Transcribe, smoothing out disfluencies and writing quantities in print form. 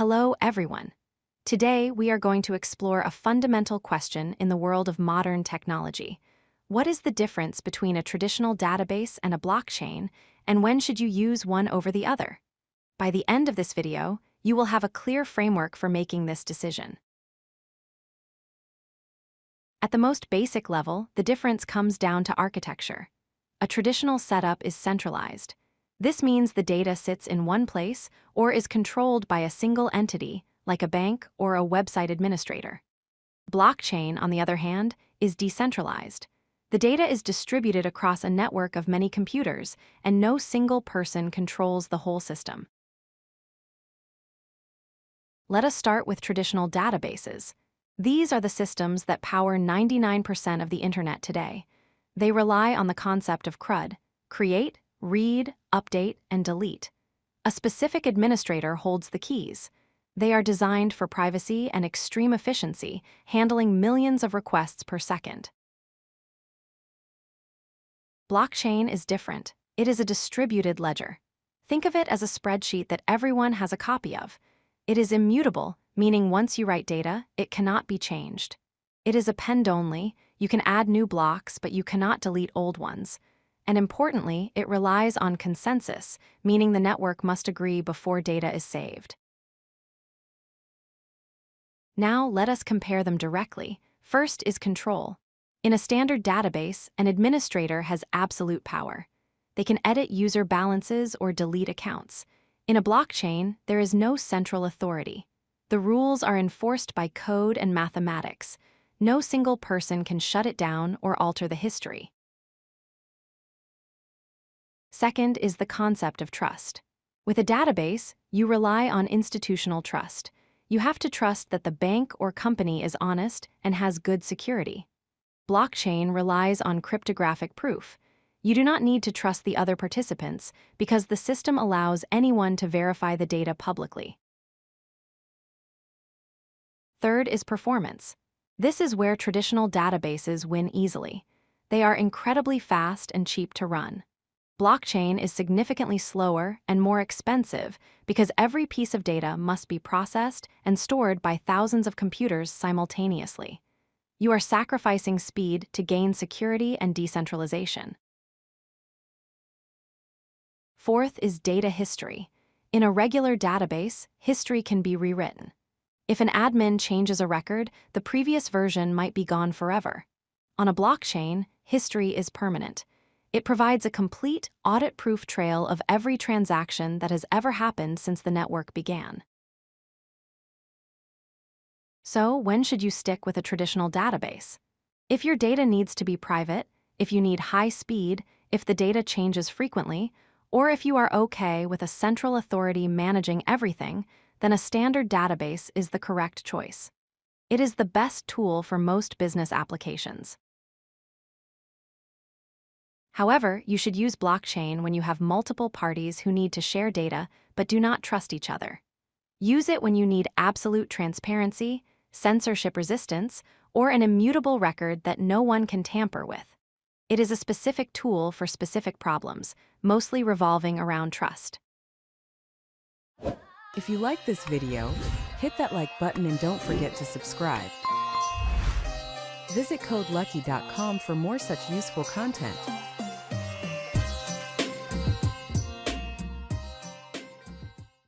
Hello, everyone. Today, we are going to explore a fundamental question in the world of modern technology. What is the difference between a traditional database and a blockchain, and when should you use one over the other? By the end of this video, you will have a clear framework for making this decision. At the most basic level, the difference comes down to architecture. A traditional setup is centralized. This means the data sits in one place or is controlled by a single entity, like a bank or a website administrator. Blockchain, on the other hand, is decentralized. The data is distributed across a network of many computers, and no single person controls the whole system. Let us start with traditional databases. These are the systems that power 99% of the internet today. They rely on the concept of CRUD: create, read, update, and delete. A specific administrator holds the keys. They are designed for privacy and extreme efficiency, handling millions of requests per second. Blockchain is different. It is a distributed ledger. Think of it as a spreadsheet that everyone has a copy of. It is immutable, meaning once you write data, it cannot be changed. It is append-only. You can add new blocks, but you cannot delete old ones. And importantly, it relies on consensus, meaning the network must agree before data is saved. Now, let us compare them directly. First is control. In a standard database, an administrator has absolute power. They can edit user balances or delete accounts. In a blockchain, there is no central authority. The rules are enforced by code and mathematics. No single person can shut it down or alter the history. Second is the concept of trust. With a database, you rely on institutional trust. You have to trust that the bank or company is honest and has good security. Blockchain relies on cryptographic proof. You do not need to trust the other participants because the system allows anyone to verify the data publicly. Third is performance. This is where traditional databases win easily. They are incredibly fast and cheap to run. Blockchain is significantly slower and more expensive because every piece of data must be processed and stored by thousands of computers simultaneously. You are sacrificing speed to gain security and decentralization. Fourth is data history. In a regular database, history can be rewritten. If an admin changes a record, the previous version might be gone forever. On a blockchain, history is permanent. It provides a complete, audit-proof trail of every transaction that has ever happened since the network began. So, when should you stick with a traditional database? If your data needs to be private, if you need high speed, if the data changes frequently, or if you are okay with a central authority managing everything, then a standard database is the correct choice. It is the best tool for most business applications. However, you should use blockchain when you have multiple parties who need to share data but do not trust each other. Use it when you need absolute transparency, censorship resistance, or an immutable record that no one can tamper with. It is a specific tool for specific problems, mostly revolving around trust. If you like this video, hit that like button and don't forget to subscribe. Visit codelucky.com for more such useful content.